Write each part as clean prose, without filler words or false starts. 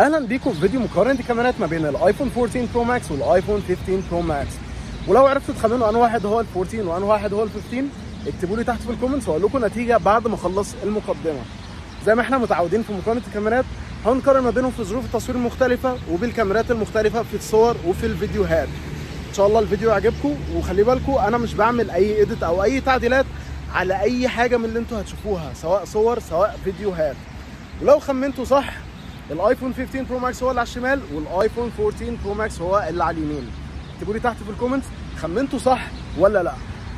اهلا بيكم في فيديو مقارنه الكاميرات ما بين الايفون 14 برو ماكس والايفون 15 برو ماكس. ولو عرفتوا تخمنوا انه واحد هو ال 14 وانه واحد هو ال 15 اكتبوا لي تحت في الكومنتس واقول لكم نتيجه بعد ما اخلص المقدمه. زي ما احنا متعودين في مقارنه الكاميرات هنقارن ما بينهم في ظروف التصوير المختلفه وبالكاميرات المختلفه في الصور وفي الفيديوهات. ان شاء الله الفيديو يعجبكم، وخلي بالكم انا مش بعمل اي ايديت او اي تعديلات على اي حاجه من اللي انتوا هتشوفوها، سواء صور سواء فيديوهات. ولو خمنتوا صح الايفون 15 برو ماكس هو اللي على الشمال والايفون 14 برو ماكس هو اللي على اليمين. اكتبوا لي تحت في الكومنتس خمنتوا صح ولا لا.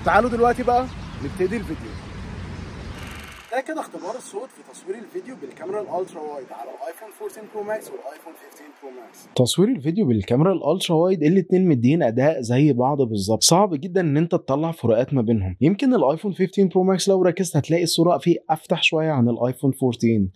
تعالوا دلوقتي بقى نبتدي الفيديو. ده كده اختبار الصوت في تصوير الفيديو بالكاميرا الالترا وايد على الايفون 14 برو ماكس والايفون 15 برو ماكس. تصوير الفيديو بالكاميرا الالترا وايد الاتنين مدين اداء زي بعض بالظبط، صعب جدا ان انت تطلع فروقات ما بينهم. يمكن الايفون 15 برو ماكس لو ركزت هتلاقي الصوره فيه افتح شويه عن الايفون 14،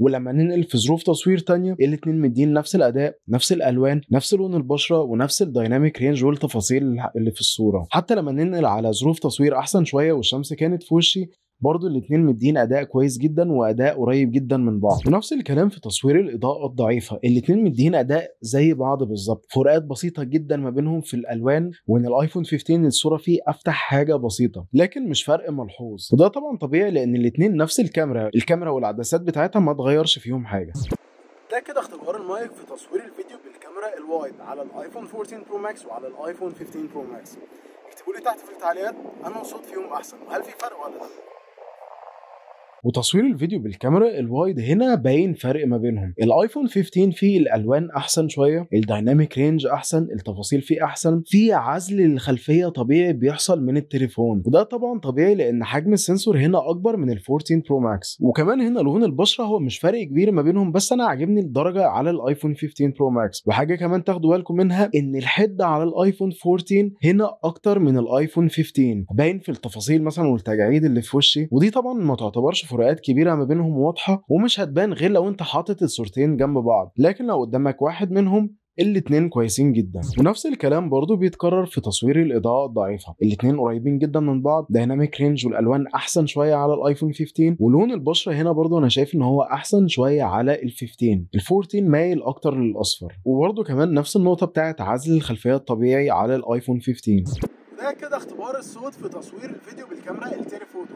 ولما ننقل في ظروف تصوير تانية الاتنين مدين نفس الاداء، نفس الالوان، نفس لون البشره، ونفس الدايناميك رينج والتفاصيل اللي في الصوره. حتى لما ننقل على ظروف تصوير احسن شويه والشمس كانت في وشي برضو الاتنين مدين اداء كويس جدا واداء قريب جدا من بعض. ونفس الكلام في تصوير الاضاءه الضعيفه، الاتنين مدين اداء زي بعض بالظبط، فروقات بسيطه جدا ما بينهم في الالوان، وان الايفون 15 الصوره فيه افتح حاجه بسيطه لكن مش فرق ملحوظ، وده طبعا طبيعي لان الاتنين نفس الكاميرا والعدسات بتاعتها ما اتغيرش فيهم حاجه. ده كده اختبار المايك في تصوير الفيديو بالكاميرا الوايد على الايفون 14 برو ماكس وعلى الايفون 15 برو ماكس. اكتبوا لي تحت في التعليقات انه الصوت فيهم احسن وهل في فرق ولا لا. وتصوير الفيديو بالكاميرا الوايد هنا باين فرق ما بينهم. الايفون 15 فيه الالوان احسن شويه، الدايناميك رينج احسن، التفاصيل فيه احسن، فيه عزل للخلفيه طبيعي بيحصل من التليفون، وده طبعا طبيعي لان حجم السنسور هنا اكبر من ال 14 برو ماكس. وكمان هنا لون البشره هو مش فرق كبير ما بينهم، بس انا عاجبني الدرجه على الايفون 15 برو ماكس. وحاجه كمان تاخدوا بالكم منها ان الحده على الايفون 14 هنا اكتر من الايفون 15، باين في التفاصيل مثلا والتجاعيد اللي في وشي، ودي طبعا ما تعتبرش فروقات كبيره ما بينهم واضحه ومش هتبان غير لو انت حاطط الصورتين جنب بعض، لكن لو قدامك واحد منهم الاتنين كويسين جدا. ونفس الكلام برضو بيتكرر في تصوير الاضاءه الضعيفه، الاتنين قريبين جدا من بعض، دايناميك رينج والالوان احسن شويه على الايفون 15، ولون البشره هنا برضو انا شايف ان هو احسن شويه على ال 15. ال 14 مايل اكتر للاصفر. وبرضو كمان نفس النقطه بتاعت عزل الخلفيه الطبيعي على الايفون 15. ده كده اختبار الصوت في تصوير الفيديو بالكاميرا التليفوتو.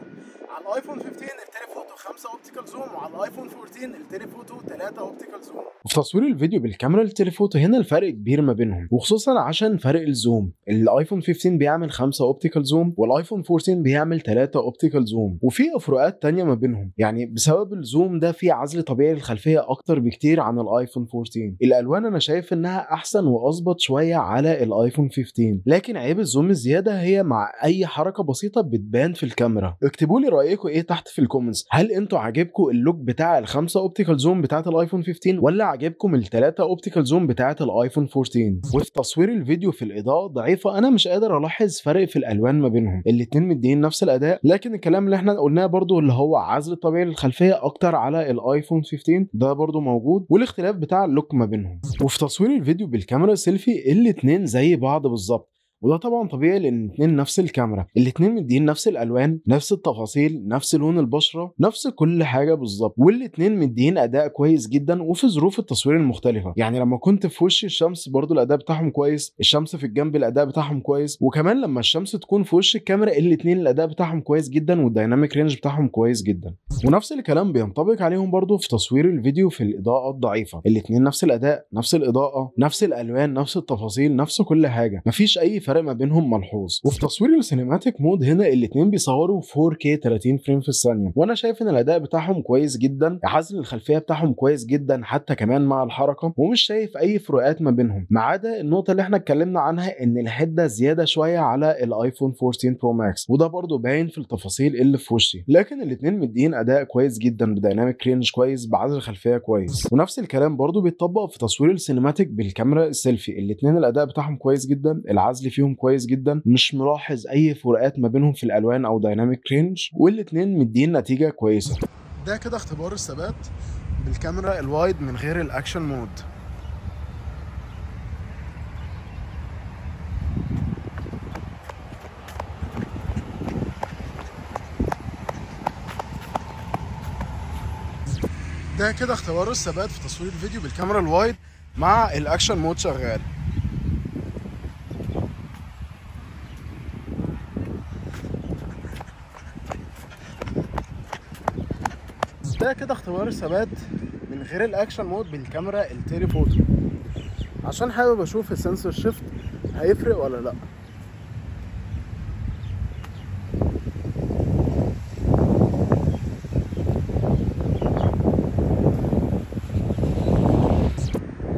على الايفون 15 التليفوتو 5 اوبتيكال زوم، وعلى الايفون 14 التليفوتو 3 اوبتيكال زوم. وفي تصوير الفيديو بالكاميرا التليفوتو هنا الفرق كبير ما بينهم، وخصوصا عشان فرق الزوم. الايفون 15 بيعمل 5 اوبتيكال زوم والايفون 14 بيعمل 3 اوبتيكال زوم، وفي فروقات تانية ما بينهم، يعني بسبب الزوم ده في عزل طبيعي للخلفيه اكتر بكتير عن الايفون 14. الالوان انا شايف انها احسن واظبط شويه على الايفون 15، لكن عيب الزوم الزياده هي مع اي حركه بسيطه بتبان في الكاميرا. اكتبوا لي رايكم ايه تحت في الكومنتس، هل انتوا عاجبكم اللوك بتاع ال5 اوبتيكال زوم بتاعه الايفون 15 ولا عاجبكم ال3 اوبتيكال زوم بتاعه الايفون 14؟ وفي تصوير الفيديو في الاضاءه الضعيفه انا مش قادر الاحظ فرق في الالوان ما بينهم، الاتنين مدين نفس الاداء، لكن الكلام اللي احنا قلناه برضو اللي هو عزل طبيعي للخلفيه اكتر على الايفون 15 ده برضو موجود، والاختلاف بتاع اللوك ما بينهم. وفي تصوير الفيديو بالكاميرا السيلفي الاتنين زي بعض بالظبط، وده طبعا طبيعي لان الاثنين نفس الكاميرا، الاثنين مدين نفس الالوان، نفس التفاصيل، نفس لون البشره، نفس كل حاجه بالظبط، والاثنين مدين اداء كويس جدا وفي ظروف التصوير المختلفه. يعني لما كنت في وش الشمس برضو الاداء بتاعهم كويس، الشمس في الجنب الاداء بتاعهم كويس، وكمان لما الشمس تكون في وش الكاميرا الاثنين الاداء بتاعهم كويس جدا والدايناميك رينج بتاعهم كويس جدا. ونفس الكلام بينطبق عليهم برضو في تصوير الفيديو في الاضاءه الضعيفه، الاثنين نفس الاداء، نفس الاضاءه، نفس الالوان، نفس التفاصيل، نفس كل حاجه، مفيش اي فرق ما بينهم ملحوظ. وفي تصوير السينماتيك مود هنا الاثنين بيصوروا 4K 30 فريم في الثانيه، وانا شايف ان الاداء بتاعهم كويس جدا، عزل الخلفيه بتاعهم كويس جدا حتى كمان مع الحركه، ومش شايف اي فروقات ما بينهم ما عدا النقطه اللي احنا اتكلمنا عنها ان الحده زياده شويه على الايفون 14 برو ماكس، وده برضو باين في التفاصيل اللي في وشي، لكن الاثنين مدين اداء كويس جدا بدايناميك رينج كويس بعزل الخلفيه كويس. ونفس الكلام برضو بيتطبق في تصوير السينماتيك بالكاميرا السيلفي، الاثنين الاداء بتاعهم كويس جدا، العزل فيهم كويس جدا، مش ملاحظ اي فروقات ما بينهم في الالوان او دايناميك رينج، والاتنين مدين نتيجه كويسه. ده كده اختبار الثبات بالكاميرا الوايد من غير الاكشن مود. ده كده اختبار الثبات في تصوير الفيديو بالكاميرا الوايد مع الاكشن مود شغال. ده كده اختبار الثبات من غير الاكشن مود بالكاميرا التليفوتو، عشان حابب اشوف السنسور شيفت هيفرق ولا لا.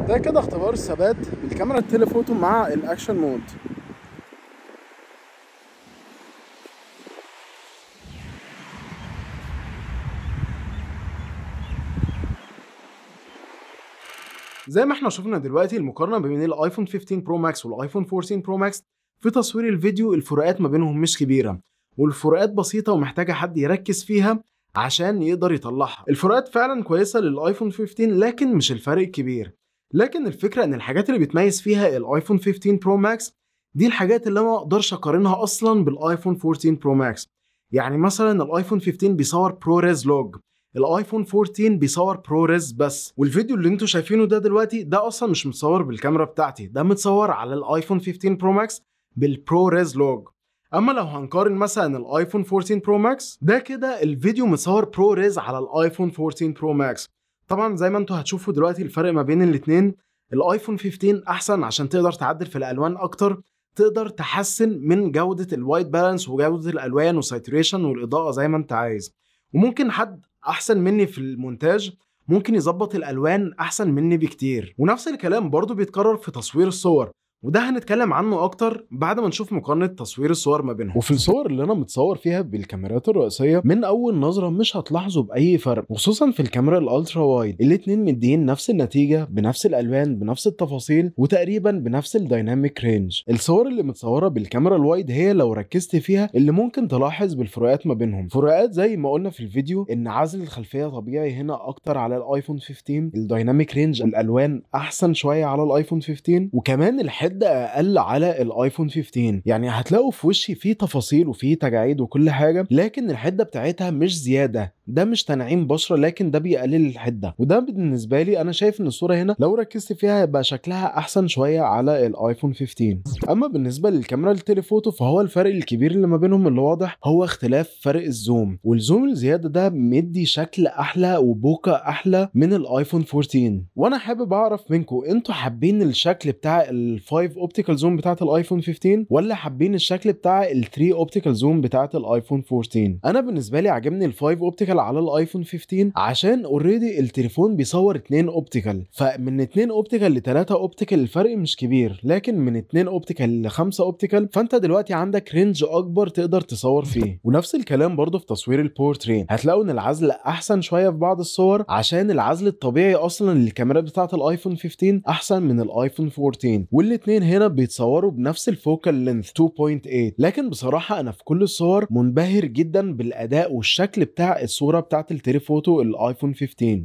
ده كده اختبار الثبات بالكاميرا التليفوتو مع الاكشن مود. زي ما احنا شفنا دلوقتي المقارنه بين الايفون 15 برو ماكس والايفون 14 برو ماكس في تصوير الفيديو، الفروقات ما بينهم مش كبيره، والفروقات بسيطه ومحتاجه حد يركز فيها عشان يقدر يطلعها. الفروقات فعلا كويسه للايفون 15، لكن مش الفرق الكبير. لكن الفكره ان الحاجات اللي بتميز فيها الايفون 15 برو ماكس دي الحاجات اللي ما اقدرش اقارنها اصلا بالايفون 14 برو ماكس. يعني مثلا الايفون 15 بيصور برو ريز لوج، الايفون 14 بيصور برو ريز بس. والفيديو اللي انتوا شايفينه ده دلوقتي ده اصلا مش متصور بالكاميرا بتاعتي، ده متصور على الايفون 15 برو ماكس بالبرو ريز لوج. اما لو هنقارن مثلا الايفون 14 برو ماكس ده كده الفيديو متصور برو ريز على الايفون 14 برو ماكس. طبعا زي ما انتوا هتشوفوا دلوقتي الفرق ما بين الاثنين، الايفون 15 احسن عشان تقدر تعدل في الالوان اكتر، تقدر تحسن من جودة الوايت بالانس وجودة الالوان والساتوريشن والاضاءة زي ما انت عايز. وممكن حد احسن مني في المونتاج ممكن يظبط الالوان احسن مني بكتير. ونفس الكلام برضو بيتكرر في تصوير الصور، وده هنتكلم عنه اكتر بعد ما نشوف مقارنه تصوير الصور ما بينهم. وفي الصور اللي انا متصور فيها بالكاميرات الرئيسيه من اول نظره مش هتلاحظوا باي فرق، خصوصا في الكاميرا الالترا وايد الاتنين مدين نفس النتيجه بنفس الالوان بنفس التفاصيل وتقريبا بنفس الدايناميك رينج. الصور اللي متصوره بالكاميرا الوايد هي لو ركزت فيها اللي ممكن تلاحظ بالفروقات ما بينهم. فروقات زي ما قلنا في الفيديو ان عزل الخلفيه طبيعي هنا اكتر على الايفون 15، الدايناميك رينج الالوان احسن شويه على الايفون 15، وكمان الحده اقل على الايفون 15. يعني هتلاقوا في وشي فيه تفاصيل وفيه تجاعيد وكل حاجه، لكن الحده بتاعتها مش زياده، ده مش تنعيم بشره، لكن ده بيقلل الحده. وده بالنسبه لي انا شايف ان الصوره هنا لو ركزت فيها يبقى شكلها احسن شويه على الايفون 15. اما بالنسبه للكاميرا التليفوتو فهو الفرق الكبير اللي ما بينهم اللي واضح هو اختلاف فرق الزوم، والزوم الزياده ده مدي شكل احلى وبوكا احلى من الايفون 14. وانا حابب اعرف منكم انتوا حابين الشكل بتاع ال5 اوبتيكال زوم بتاعت الايفون 15 ولا حابين الشكل بتاع ال3 اوبتيكال زوم بتاعت الايفون 14؟ انا بالنسبه لي عجبني ال5 اوبتيكال على الايفون 15 عشان اوريدي التليفون بيصور 2 اوبتيكال، فمن 2 اوبتيكال ل 3 اوبتيكال الفرق مش كبير، لكن من 2 اوبتيكال ل 5 اوبتيكال فانت دلوقتي عندك رينج اكبر تقدر تصور فيه. ونفس الكلام برضو في تصوير البورتري، هتلاقوا ان العزل احسن شويه في بعض الصور عشان العزل الطبيعي اصلا للكاميرات بتاعت الايفون 15 احسن من الايفون 14، والاثنين هنا بيتصوروا بنفس الفوكال لينث 2.8. لكن بصراحه انا في كل الصور منبهر جدا بالاداء والشكل بتاع الصوره بتاعت التليفوتو الايفون 15،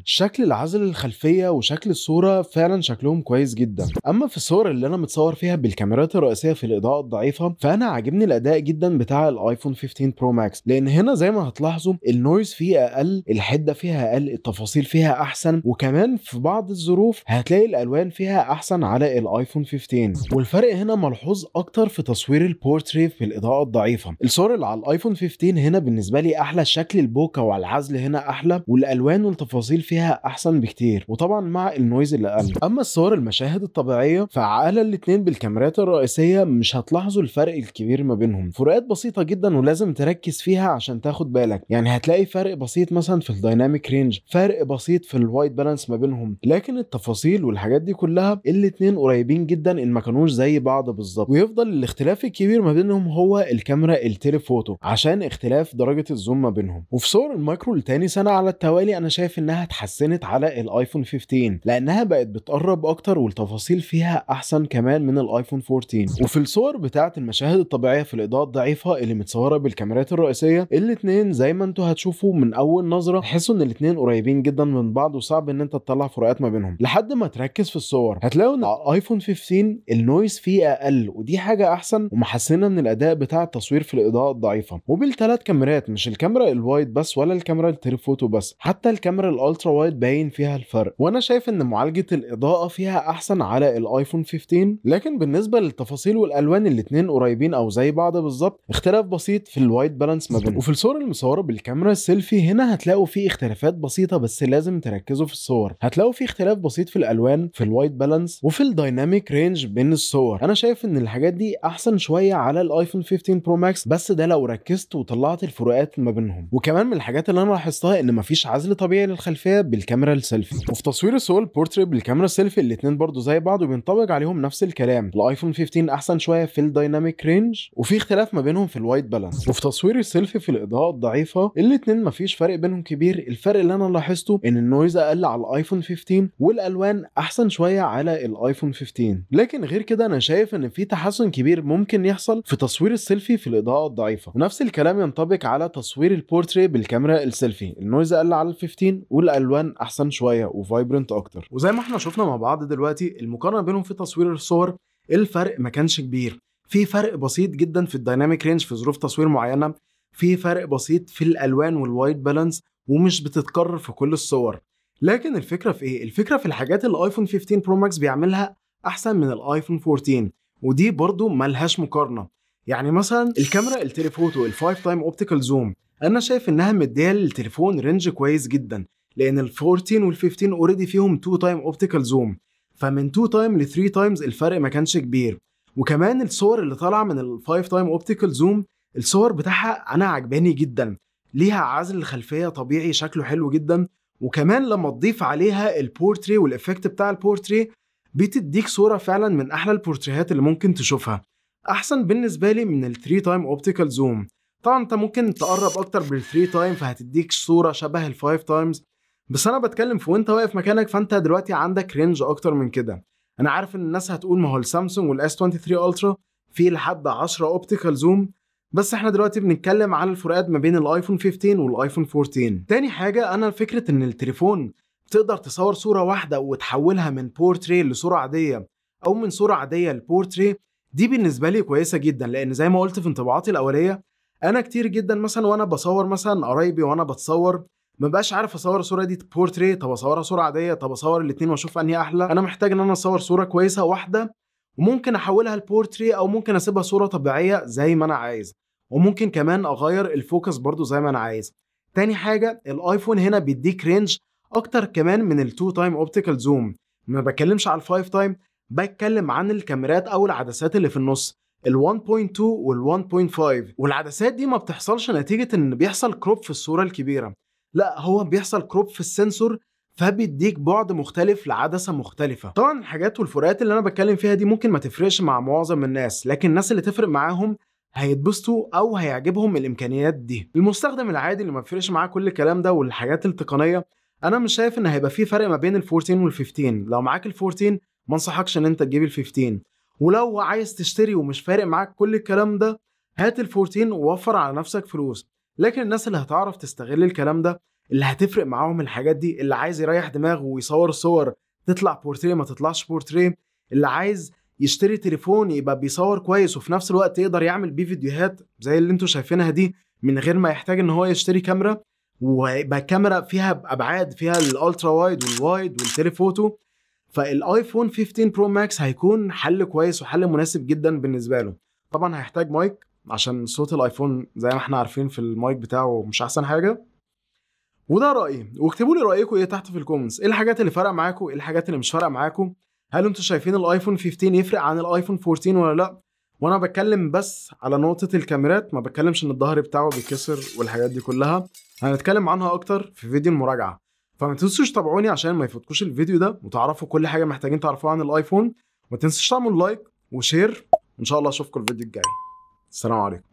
شكل العزل الخلفيه وشكل الصوره فعلا شكلهم كويس جدا. اما في الصور اللي انا متصور فيها بالكاميرات الرئيسيه في الاضاءه الضعيفه فانا عاجبني الاداء جدا بتاع الايفون 15 برو ماكس، لان هنا زي ما هتلاحظوا النويز فيه اقل، الحده فيها اقل، التفاصيل فيها احسن، وكمان في بعض الظروف هتلاقي الالوان فيها احسن على الايفون 15. والفرق هنا ملحوظ اكتر في تصوير البورتري في الاضاءه الضعيفه. الصور اللي على الايفون 15 هنا بالنسبه لي احلى، شكل البوكا والعزل هنا احلى، والالوان والتفاصيل فيها احسن بكتير، وطبعا مع النويز اللي اقل. اما الصور المشاهد الطبيعيه فعلى الاثنين بالكاميرات الرئيسيه مش هتلاحظوا الفرق الكبير ما بينهم، فروقات بسيطه جدا ولازم تركز فيها عشان تاخد بالك. يعني هتلاقي فرق بسيط مثلا في الدايناميك رينج، فرق بسيط في الوايت بالانس ما بينهم، لكن التفاصيل والحاجات دي كلها الاثنين قريبين جدا ان ما كانوش زي بعض بالظبط. ويفضل الاختلاف الكبير ما بينهم هو الكاميرا التليفوتو عشان اختلاف درجه الزوم ما بينهم. وفي صور المايكرو لتاني سنه على التوالي انا شايف انها اتحسنت على الايفون 15 لانها بقت بتقرب اكتر والتفاصيل فيها احسن كمان من الايفون 14. وفي الصور بتاعه المشاهد الطبيعيه في الاضاءه الضعيفه اللي متصوره بالكاميرات الرئيسيه الاثنين زي ما انتوا هتشوفوا من اول نظره تحسوا ان الاثنين قريبين جدا من بعض وصعب ان انت تطلع فروقات ما بينهم. لحد ما تركز في الصور هتلاقوا ان على الايفون 15 النويز فيه اقل، ودي حاجه احسن ومحسنه من الاداء بتاع التصوير في الاضاءه الضعيفه. وبالثلاث كاميرات، مش الكاميرا الوايد بس ولا الكاميرا التليفوتو بس، حتى الكاميرا الالترا وايد باين فيها الفرق. وانا شايف ان معالجه الاضاءه فيها احسن على الايفون 15. لكن بالنسبه للتفاصيل والالوان الاتنين قريبين او زي بعض بالظبط، اختلاف بسيط في الوايت بالانس ما بينهم. وفي الصور المصوره بالكاميرا السيلفي هنا هتلاقوا في اختلافات بسيطه، بس لازم تركزوا في الصور. هتلاقوا في اختلاف بسيط في الالوان، في الوايت بالانس، وفي الدايناميك رينج بين الصور. انا شايف ان الحاجات دي احسن شويه على الايفون 15 برو ماكس، بس ده لو ركزت وطلعت الفروقات ما بينهم. وكمان من الحاجات اللي انا لاحظتها ان مفيش عزل طبيعي للخلفيه بالكاميرا السيلفي. وفي تصوير الصور البورتري بالكاميرا السيلفي الاثنين برضو زي بعض وبينطبق عليهم نفس الكلام. الايفون 15 احسن شويه في الدايناميك رينج، وفي اختلاف ما بينهم في الوايت بالانس. وفي تصوير السيلفي في الاضاءه الضعيفه الاثنين مفيش فرق بينهم كبير. الفرق اللي انا لاحظته ان النويز اقل على الايفون 15 والالوان احسن شويه على الايفون 15. لكن غير كده انا شايف ان في تحسن كبير ممكن يحصل في تصوير السيلفي في الاضاءه الضعيفه. ونفس الكلام ينطبق على تصوير البورتري بالكاميرا السيلفي. النويز اقل على ال 15 والالوان احسن شويه وفايبرنت اكتر. وزي ما احنا شفنا مع بعض دلوقتي المقارنه بينهم في تصوير الصور، الفرق ما كانش كبير. في فرق بسيط جدا في الدايناميك رينج في ظروف تصوير معينه، في فرق بسيط في الالوان والوايت بالانس، ومش بتتكرر في كل الصور. لكن الفكره في ايه؟ الفكره في الحاجات اللي الايفون 15 برو ماكس بيعملها احسن من الايفون 14، ودي برضو ملهاش مقارنه. يعني مثلا الكاميرا التليفوتو ال5 تايم اوبتيكال زوم، انا شايف انها مديه للتليفون رينج كويس جدا، لان ال14 وال15 اوريدي فيهم 2 تايم اوبتيكال زوم، فمن 2 تايم ل 3 تايمز الفرق ما كانش كبير. وكمان الصور اللي طالعه من ال5 تايم اوبتيكال زوم، الصور بتاعها انا عجباني جدا، ليها عزل الخلفيه طبيعي شكله حلو جدا. وكمان لما تضيف عليها البورتري والافكت بتاع البورتري، بتديك صوره فعلا من احلى البورتريهات اللي ممكن تشوفها، احسن بالنسبه لي من ال3 تايم اوبتيكال زوم. طبعا انت ممكن تقرب اكتر بال3 تايم فهتديك صوره شبه ال5 تايمز، بس انا بتكلم في وانت واقف مكانك، فانت دلوقتي عندك رينج اكتر من كده. انا عارف ان الناس هتقول ما هو السامسونج والاس 23 الترا فيه لحد 10 اوبتيكال زوم، بس احنا دلوقتي بنتكلم على الفروقات ما بين الايفون 15 والايفون 14. تاني حاجه، انا فكره ان التليفون تقدر تصور صوره واحده وتحولها من بورتري لصوره عاديه او من صوره عاديه لبورتري، دي بالنسبه لي كويسه جدا. لان زي ما قلت في انطباعاتي الاوليه، انا كتير جدا مثلا وانا بصور مثلا قرايبي وانا بتصور، ما بقاش عارف اصور الصوره دي بورتري، طب اصورها صوره عاديه، طب اصور الاثنين واشوف انهي احلى. انا محتاج ان انا اصور صوره كويسه واحده، وممكن احولها لبورتري او ممكن اسيبها صوره طبيعيه زي ما انا عايز، وممكن كمان اغير الفوكس برضو زي ما انا عايز. تاني حاجه، الايفون هنا بيديك رينج اكتر كمان من ال2 تايم اوبتيكال زوم. ما بتكلمش على ال5 تايم، بتكلم عن الكاميرات او العدسات اللي في النص، ال 1.2 وال 1.5. والعدسات دي ما بتحصلش نتيجه ان بيحصل كروب في الصوره الكبيره، لا، هو بيحصل كروب في السنسور، فبيديك بعد مختلف لعدسه مختلفه. طبعا الحاجات والفروقات اللي انا بتكلم فيها دي ممكن ما تفرقش مع معظم الناس، لكن الناس اللي تفرق معاهم هيتبسطوا او هيعجبهم الامكانيات دي. المستخدم العادي اللي ما بيفرقش معاه كل الكلام ده والحاجات التقنيه، انا مش شايف ان هيبقى في فرق ما بين ال14 وال15. لو معاك ال14 ما انصحكش ان انت تجيب ال15، ولو عايز تشتري ومش فارق معاك كل الكلام ده، هات ال14 ووفر على نفسك فلوس. لكن الناس اللي هتعرف تستغل الكلام ده، اللي هتفرق معاهم الحاجات دي، اللي عايز يريح دماغه ويصور صور تطلع بورتريه ما تطلعش بورتريه، اللي عايز يشتري تليفون يبقى بيصور كويس وفي نفس الوقت يقدر يعمل بيه فيديوهات زي اللي انتوا شايفينها دي من غير ما يحتاج ان هو يشتري كاميرا، ويبقى كاميرا فيها ابعاد، فيها الالترا وايد والوايد والتليفوتو، فالايفون 15 برو ماكس هيكون حل كويس وحل مناسب جدا بالنسبه له. طبعا هيحتاج مايك عشان صوت الايفون زي ما احنا عارفين في المايك بتاعه مش احسن حاجه. وده رايي، واكتبوا لي رايكم ايه تحت في الكومنتس، ايه الحاجات اللي فرق معاكم، ايه الحاجات اللي مش فارقه معاكم، هل انتوا شايفين الايفون 15 يفرق عن الايفون 14 ولا لا؟ وانا بتكلم بس على نقطه الكاميرات، ما بتكلمش ان الظهر بتاعه بيتكسر والحاجات دي كلها، هنتكلم عنها اكتر في فيديو المراجعه. فما تنسوش تابعوني عشان ما يفوتكوش الفيديو ده وتعرفوا كل حاجه محتاجين تعرفوها عن الايفون. وما تنسوش تعملوا لايك وشير، وان شاء الله اشوفكم الفيديو الجاي. السلام عليكم.